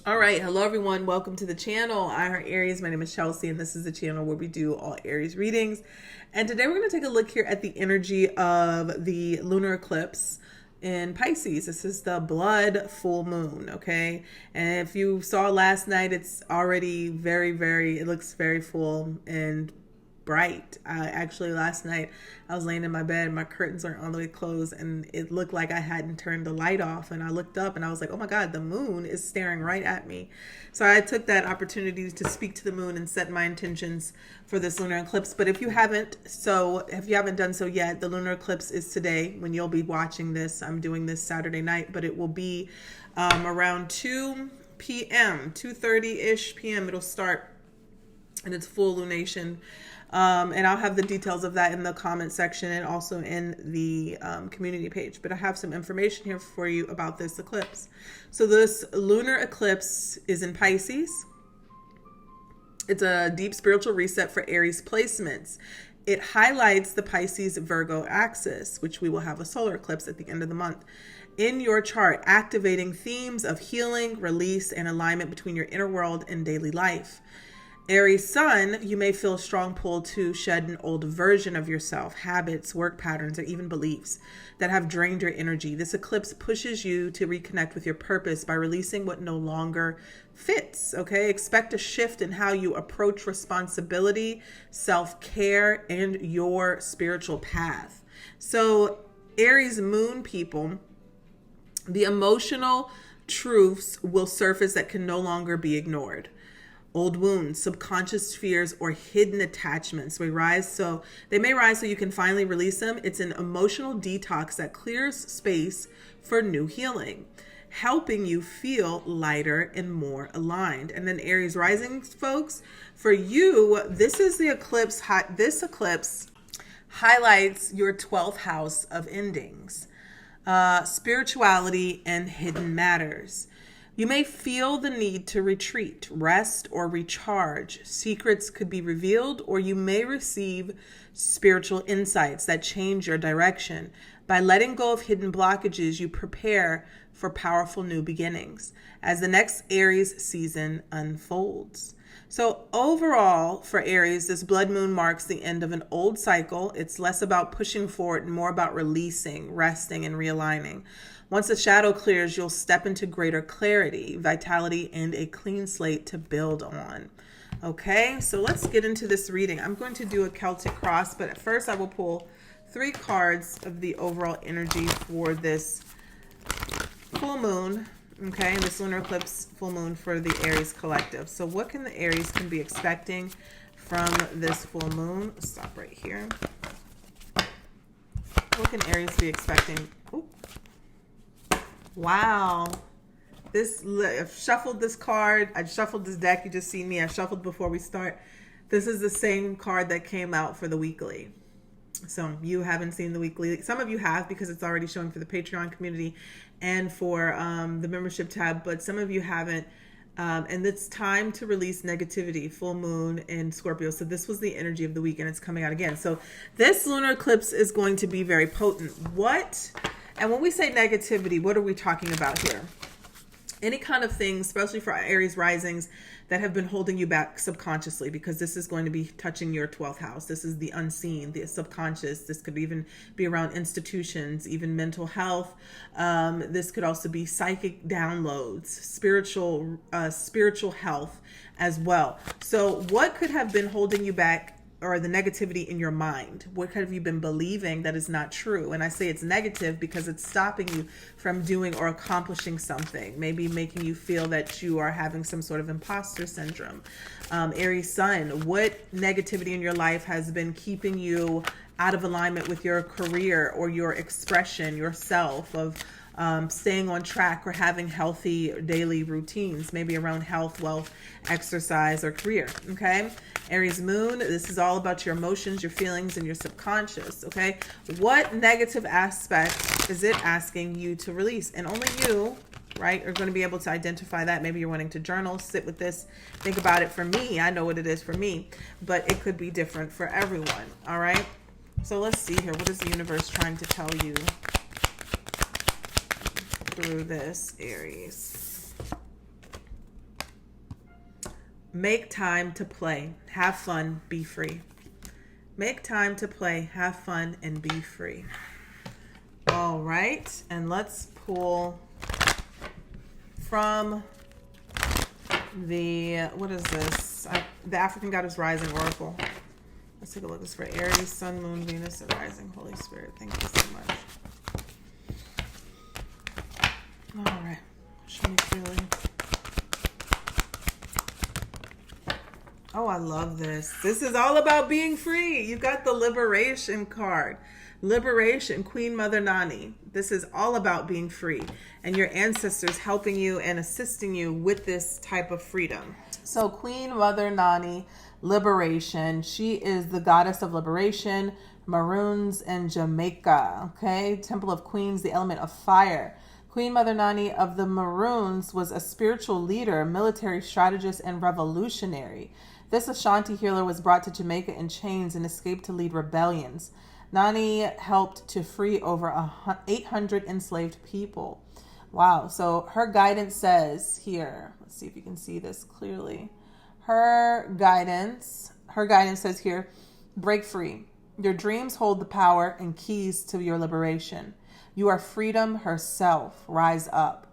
All right, hello everyone. Welcome to the channel. I'm Aries. My name is Chelsea, and this is the channel where we do all Aries readings. And today we're going to take a look here at the energy of the lunar eclipse in Pisces. This is the blood full moon, okay? And if you saw last night, it's already it looks very full and bright. Actually, last night I was laying in my bed, my curtains aren't all the way closed, and it looked like I hadn't turned the light off. And I looked up and I was like, oh my God, the moon is staring right at me. So I took that opportunity to speak to the moon and set my intentions for this lunar eclipse. But if you haven't done so yet, the lunar eclipse is today when you'll be watching this. I'm doing this Saturday night, but it will be around 2 p.m., 2:30-ish p.m. It'll start, and it's full lunation. And I'll have the details of that in the comment section and also in the community page. But I have some information here for you about this eclipse. So this lunar eclipse is in Pisces. It's a deep spiritual reset for Aries placements. It highlights the Pisces-Virgo axis, which we will have a solar eclipse at the end of the month, in your chart, activating themes of healing, release, and alignment between your inner world and daily life. Aries sun, you may feel a strong pull to shed an old version of yourself, habits, work patterns, or even beliefs that have drained your energy. This eclipse pushes you to reconnect with your purpose by releasing what no longer fits, okay? Expect a shift in how you approach responsibility, self-care, and your spiritual path. So, Aries moon people, the emotional truths will surface that can no longer be ignored. Old wounds, subconscious fears, or hidden attachments may rise so you can finally release them. It's an emotional detox that clears space for new healing, helping you feel lighter and more aligned. And then Aries rising folks, for you, this is the eclipse. This eclipse highlights your 12th house of endings, spirituality, and hidden matters. You may feel the need to retreat, rest, or recharge. Secrets could be revealed, or you may receive spiritual insights that change your direction. By letting go of hidden blockages, you prepare for powerful new beginnings as the next Aries season unfolds. So overall, for Aries, this blood moon marks the end of an old cycle. It's less about pushing forward and more about releasing, resting, and realigning. Once the shadow clears, you'll step into greater clarity, vitality, and a clean slate to build on. Okay, so let's get into this reading. I'm going to do a Celtic cross, but at first I will pull 3 cards of the overall energy for this full moon, okay, this lunar eclipse full moon for the Aries collective. So what can the Aries be expecting from this full moon? Let's stop right here. What can Aries be expecting? Ooh. Wow. I've shuffled this card. I shuffled this deck. You just seen me. I shuffled before we start. This is the same card that came out for the weekly. So you haven't seen the weekly. Some of you have because it's already showing for the Patreon community and for the membership tab, but some of you haven't. And it's time to release negativity, full moon in Scorpio. So this was the energy of the week and it's coming out again. So this lunar eclipse is going to be very potent. And when we say negativity, what are we talking about here? Any kind of things, especially for Aries risings, that have been holding you back subconsciously, because this is going to be touching your 12th house. This is the unseen, the subconscious. This could even be around institutions, even mental health. This could also be psychic downloads, spiritual health as well. So what could have been holding you back, or the negativity in your mind? What have you been believing that is not true? And I say it's negative because it's stopping you from doing or accomplishing something, maybe making you feel that you are having some sort of imposter syndrome. Aries sun, what negativity in your life has been keeping you out of alignment with your career or your expression, yourself, of staying on track or having healthy daily routines, maybe around health, wealth, exercise, or career, okay? Aries moon, this is all about your emotions, your feelings, and your subconscious, okay? What negative aspect is it asking you to release? And only you, right, are going to be able to identify that. Maybe you're wanting to journal, sit with this, think about it. For me, I know what it is for me, but it could be different for everyone, all right? So let's see here. What is the universe trying to tell you through this, Aries? Make time to play, have fun, be free. Make time to play, have fun, and be free. All right, and let's pull from the, what is this? The African Goddess Rising Oracle. Let's take a look. This is for Aries, Sun, Moon, Venus, and Rising. Holy Spirit, thank you so much. All right, show me clearly. Oh, I love this. This is all about being free. You got the Liberation card. Liberation, Queen Mother Nani. This is all about being free and your ancestors helping you and assisting you with this type of freedom. So Queen Mother Nani, Liberation. She is the goddess of liberation, Maroons and Jamaica. Okay, Temple of Queens, the element of fire. Queen Mother Nani of the Maroons was a spiritual leader, military strategist, and revolutionary. This Ashanti healer was brought to Jamaica in chains and escaped to lead rebellions. Nani helped to free over 800 enslaved people. Wow. So her guidance says here, let's see if you can see this clearly. Her guidance says here, break free. Your dreams hold the power and keys to your liberation. You are freedom herself. Rise up.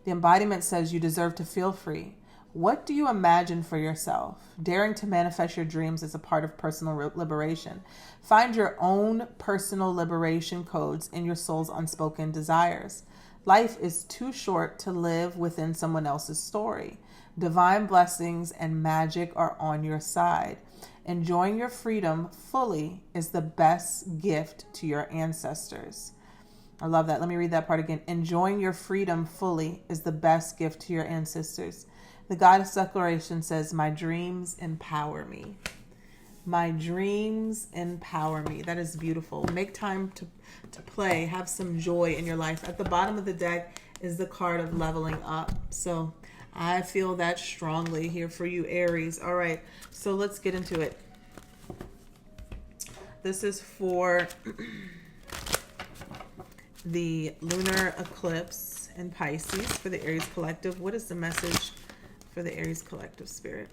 The embodiment says you deserve to feel free. What do you imagine for yourself? Daring to manifest your dreams is a part of personal liberation. Find your own personal liberation codes in your soul's unspoken desires. Life is too short to live within someone else's story. Divine blessings and magic are on your side. Enjoying your freedom fully is the best gift to your ancestors. I love that. Let me read that part again. Enjoying your freedom fully is the best gift to your ancestors. The Goddess Declaration says, my dreams empower me. My dreams empower me. That is beautiful. Make time to play. Have some joy in your life. At the bottom of the deck is the card of leveling up. So I feel that strongly here for you, Aries. All right, so let's get into it. This is for the lunar eclipse in Pisces for the Aries collective. What is the message for the Aries collective, Spirit?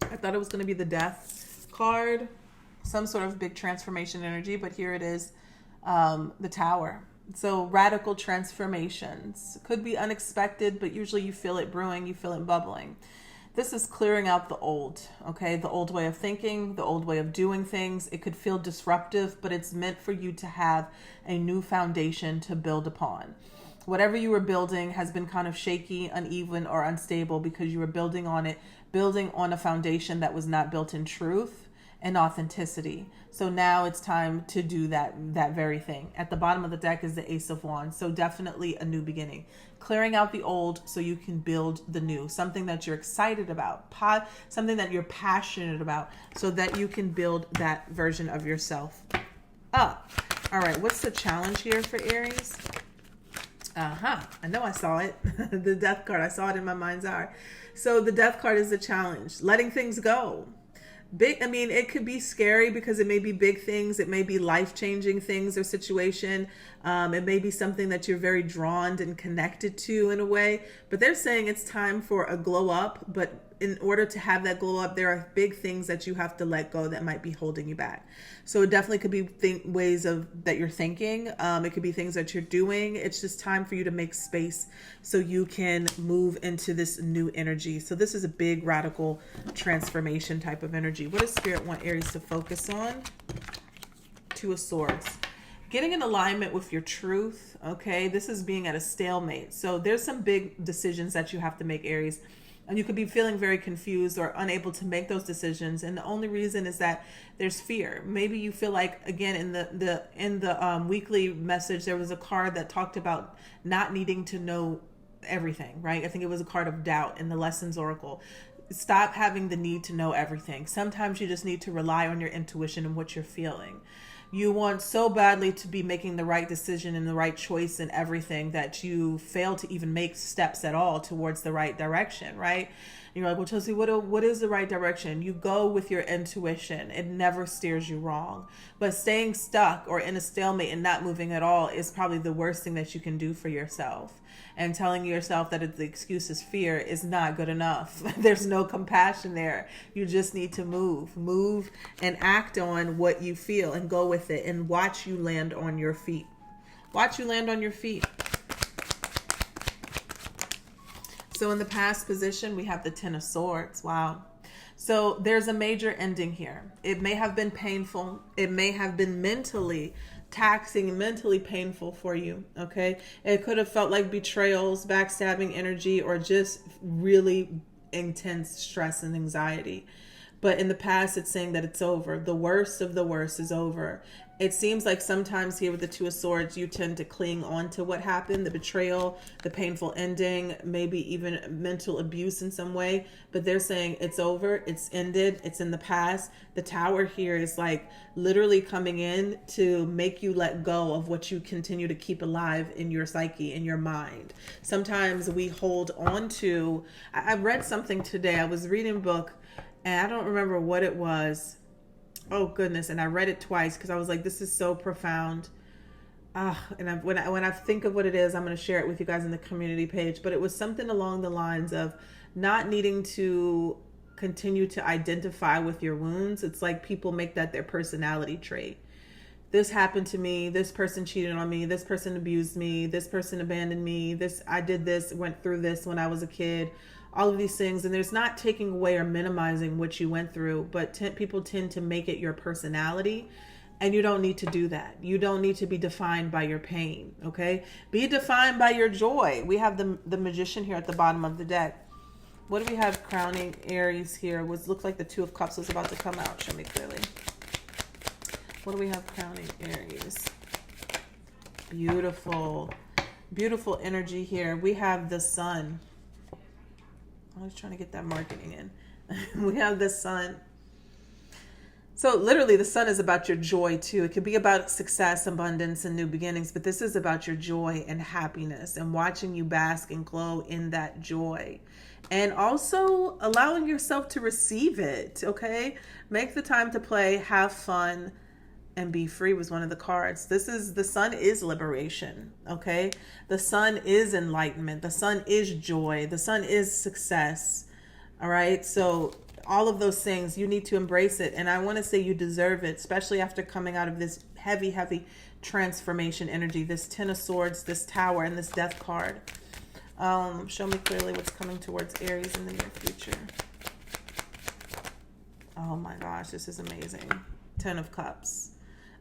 I thought it was going to be the Death card, some sort of big transformation energy, but here it is, the Tower. So radical transformations could be unexpected, but usually you feel it brewing, you feel it bubbling. This is clearing out the old, okay? The old way of thinking, the old way of doing things. It could feel disruptive, but it's meant for you to have a new foundation to build upon. Whatever you were building has been kind of shaky, uneven, or unstable because you were building on a foundation that was not built in truth and authenticity. So now it's time to do that very thing. At the bottom of the deck is the Ace of Wands. So definitely a new beginning. Clearing out the old so you can build the new. Something that you're excited about. Something that you're passionate about so that you can build that version of yourself up. All right, what's the challenge here for Aries? I know I saw it. The Death card. I saw it in my mind's eye. So the Death card is the challenge. Letting things go. It could be scary because it may be big things. It may be life-changing things or situation. It may be something that you're very drawn and connected to in a way. But they're saying it's time for a glow up. But in order to have that glow up, there are big things that you have to let go that might be holding you back. So it definitely could be ways that you're thinking. It could be things that you're doing. It's just time for you to make space so you can move into this new energy. So this is a big radical transformation type of energy. What does Spirit want Aries to focus on? Two of Swords. Getting in alignment with your truth. Okay, this is being at a stalemate. So there's some big decisions that you have to make, Aries. And you could be feeling very confused or unable to make those decisions. And the only reason is that there's fear. Maybe you feel like, again, in the weekly message, there was a card that talked about not needing to know everything, right? I think it was a card of doubt in the Lessons Oracle. Stop having the need to know everything. Sometimes you just need to rely on your intuition and what you're feeling. You want so badly to be making the right decision and the right choice in everything that you fail to even make steps at all towards the right direction, right? you're like, well, Chelsea, what is the right direction? You go with your intuition. It never steers you wrong. But staying stuck or in a stalemate and not moving at all is probably the worst thing that you can do for yourself. And telling yourself that the excuse is fear is not good enough. There's no compassion there. You just need to move and act on what you feel and go with it and watch you land on your feet. Watch you land on your feet. So in the past position, we have the Ten of Swords. Wow. So there's a major ending here. It may have been painful. It may have been mentally taxing, mentally painful for you. Okay. It could have felt like betrayals, backstabbing energy, or just really intense stress and anxiety. But in the past, it's saying that it's over. The worst of the worst is over. It seems like sometimes here with the Two of Swords, you tend to cling on to what happened, the betrayal, the painful ending, maybe even mental abuse in some way. But they're saying it's over, it's ended, it's in the past. The Tower here is like literally coming in to make you let go of what you continue to keep alive in your psyche, in your mind. Sometimes we hold on to, I read something today. I was reading a book and I don't remember what it was. Oh goodness. And I read it twice because I was like, this is so profound. And when I think of what it is, I'm going to share it with you guys in the community page, but it was something along the lines of not needing to continue to identify with your wounds. It's like people make that their personality trait. This happened to me. This person cheated on me. This person abused me. This person abandoned me. I did this, went through this when I was a kid. All of these things. And there's not taking away or minimizing what you went through, but people tend to make it your personality. And you don't need to do that. You don't need to be defined by your pain. Okay. Be defined by your joy. We have the Magician here at the bottom of the deck. What do we have crowning Aries here? Looks like the Two of Cups was about to come out. Show me clearly. What do we have crowning Aries? Beautiful, beautiful energy here. We have the Sun. I was trying to get that marketing in. We have the Sun. So literally the Sun is about your joy too. It could be about success, abundance, and new beginnings, but this is about your joy and happiness and watching you bask and glow in that joy. And also allowing yourself to receive it, okay? Make the time to play, have fun, and be free was one of the cards. The Sun is liberation, okay? The Sun is enlightenment. The Sun is joy. The Sun is success, all right? So all of those things, you need to embrace it. And I want to say you deserve it, especially after coming out of this heavy, heavy transformation energy, this Ten of Swords, this Tower, and this Death card. Show me clearly what's coming towards Aries in the near future. Oh my gosh, this is amazing. Ten of Cups.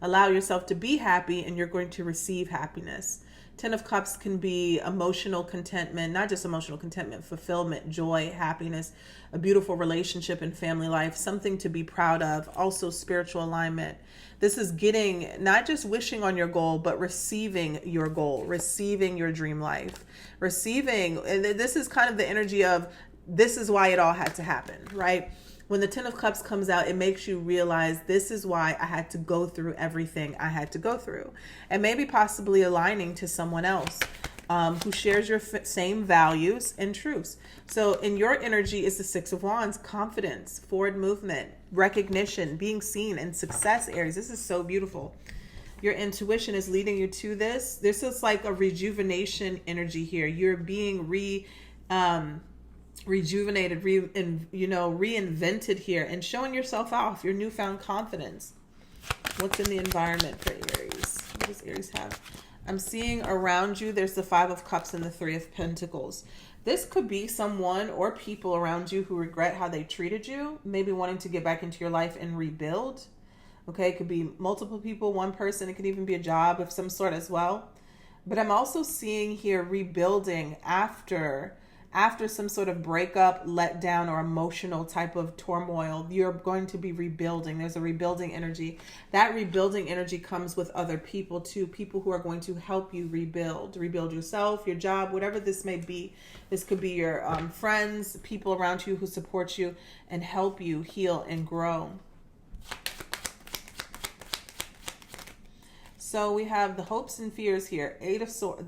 Allow yourself to be happy and you're going to receive happiness. Ten of Cups can be emotional contentment, not just emotional contentment, fulfillment, joy, happiness, a beautiful relationship and family life, something to be proud of, also spiritual alignment. This is getting, not just wishing on your goal, but receiving your goal, receiving your dream life, receiving, and this is kind of the energy of, this is why it all had to happen, right? When the Ten of Cups comes out, it makes you realize this is why I had to go through everything I had to go through. And maybe possibly aligning to someone else who shares your same values and truths. So in your energy is the Six of Wands, confidence, forward movement, recognition, being seen, and success, Aries. This is so beautiful. Your intuition is leading you to this. This is like a rejuvenation energy here. You're being rejuvenated, reinvented here and showing yourself off, your newfound confidence. What's in the environment for Aries? What does Aries have? I'm seeing around you, there's the Five of Cups and the Three of Pentacles. This could be someone or people around you who regret how they treated you, maybe wanting to get back into your life and rebuild. Okay, it could be multiple people, one person. It could even be a job of some sort as well. But I'm also seeing here rebuilding after some sort of breakup, letdown, or emotional type of turmoil. You're going to be rebuilding. There's a rebuilding energy. That rebuilding energy comes with other people too, people who are going to help you rebuild yourself, your job, whatever this may be. This could be your friends, people around you who support you and help you heal and grow. So we have the hopes and fears here,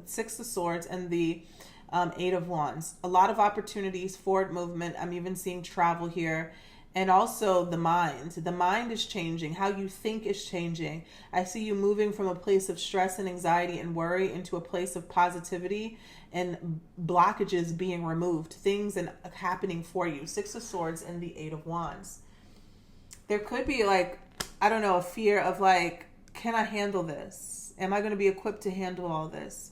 Six of Swords, and the Eight of Wands. A lot of opportunities, forward movement. I'm even seeing travel here. And also the mind. The mind is changing. How you think is changing. I see you moving from a place of stress and anxiety and worry into a place of positivity and blockages being removed. Things and happening for you. Six of Swords and the Eight of Wands. There could be like, I don't know, a fear of like, can I handle this? Am I going to be equipped to handle all this?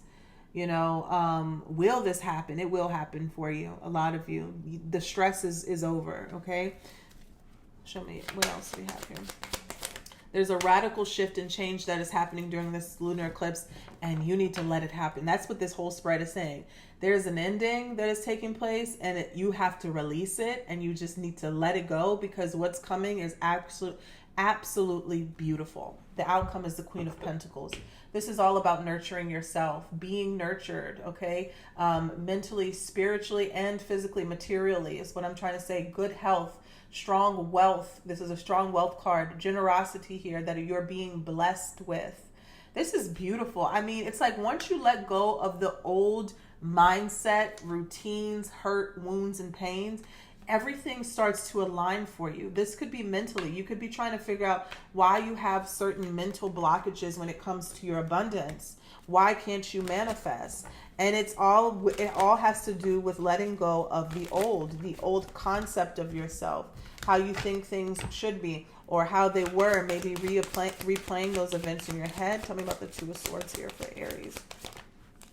You know, will this happen? It will happen for you. A lot of you. The stress is over, okay? Show me, what else do we have here? There's a radical shift and change that is happening during this lunar eclipse, and you need to let it happen. That's what this whole spread is saying. There's an ending that is taking place, and you have to release it, and you just need to let it go, because what's coming is absolutely beautiful. The outcome is the Queen of Pentacles. This is all about nurturing yourself, being nurtured, okay? Mentally, spiritually, and physically, materially is what I'm trying to say. Good health. Strong wealth. This is a strong wealth card. Generosity here that you're being blessed with. This is beautiful. I mean, it's like once you let go of the old mindset, routines, hurt, wounds, and pains, everything starts to align for you. This could be mentally. You could be trying to figure out why you have certain mental blockages when it comes to your abundance. Why can't you manifest? And it all has to do with letting go of the old concept of yourself, how you think things should be or how they were, maybe replaying those events in your head. Tell me about the Two of Swords here for Aries.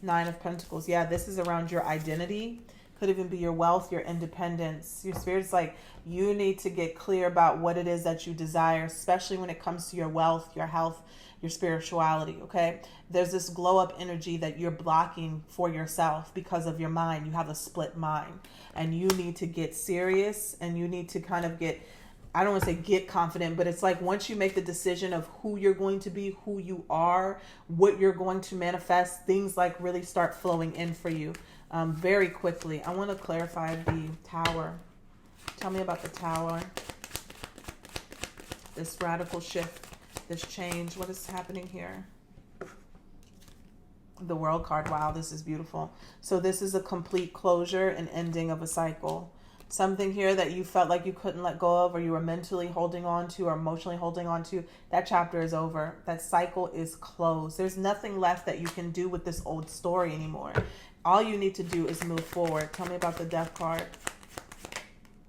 Nine of Pentacles. Yeah, this is around your identity. Could even be your wealth, your independence. Your spirit's like, you need to get clear about what it is that you desire, especially when it comes to your wealth, your health, your spirituality, okay? There's this glow up energy that you're blocking for yourself because of your mind. You have a split mind, and you need to get serious, and you need to kind of get, I don't want to say get confident, but it's like once you make the decision of who you're going to be, who you are, what you're going to manifest, things like really start flowing in for you very quickly. I want to clarify the Tower. Tell me about the Tower. This radical shift, this change. What is happening here? The World card. Wow, this is beautiful. So this is a complete closure and ending of a cycle. Something here that you felt like you couldn't let go of, or you were mentally holding on to or emotionally holding on to, that chapter is over. That cycle is closed. There's nothing left that you can do with this old story anymore. All you need to do is move forward. Tell me about the Death card.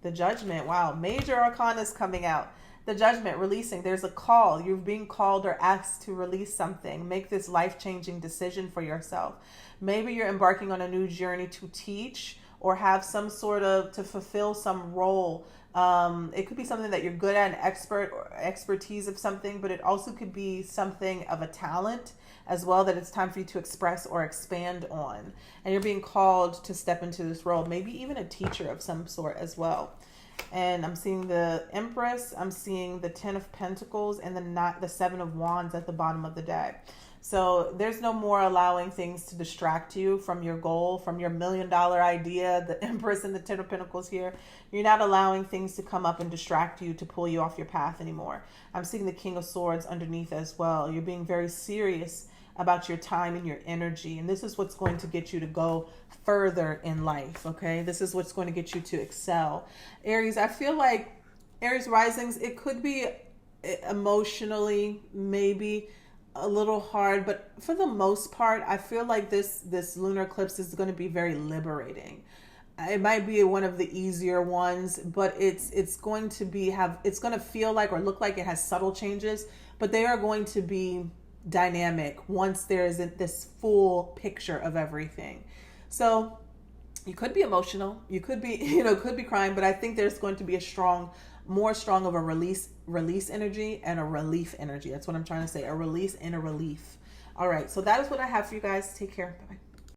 The Judgment. Wow, major arcana is coming out. The Judgment, releasing. There's a call. You're being called or asked to release something. Make this life-changing decision for yourself. Maybe you're embarking on a new journey to teach or have some sort of, to fulfill some role. It could be something that you're good at, an expert or expertise of something, but it also could be something of a talent as well that it's time for you to express or expand on. And you're being called to step into this role, maybe even a teacher of some sort as well. And I'm seeing the Empress, I'm seeing the Ten of Pentacles, and the Seven of Wands at the bottom of the deck. So there's no more allowing things to distract you from your goal, from your $1 million idea, the Empress and the Ten of Pentacles here. You're not allowing things to come up and distract you, to pull you off your path anymore. I'm seeing the King of Swords underneath as well. You're being very serious about your time and your energy. And this is what's going to get you to go further in life, okay? This is what's going to get you to excel. Aries, I feel like Aries risings, it could be emotionally maybe a little hard, but for the most part, I feel like this lunar eclipse is going to be very liberating. It might be one of the easier ones, but it's going to be it's going to feel like or look like it has subtle changes, but they are going to be dynamic once there isn't this full picture of everything. So you could be emotional, you could be, could be crying, but I think there's going to be more strong of a release energy and a relief energy. That's what I'm trying to say. A release and a relief. All right. So that is what I have for you guys. Take care. Bye-bye.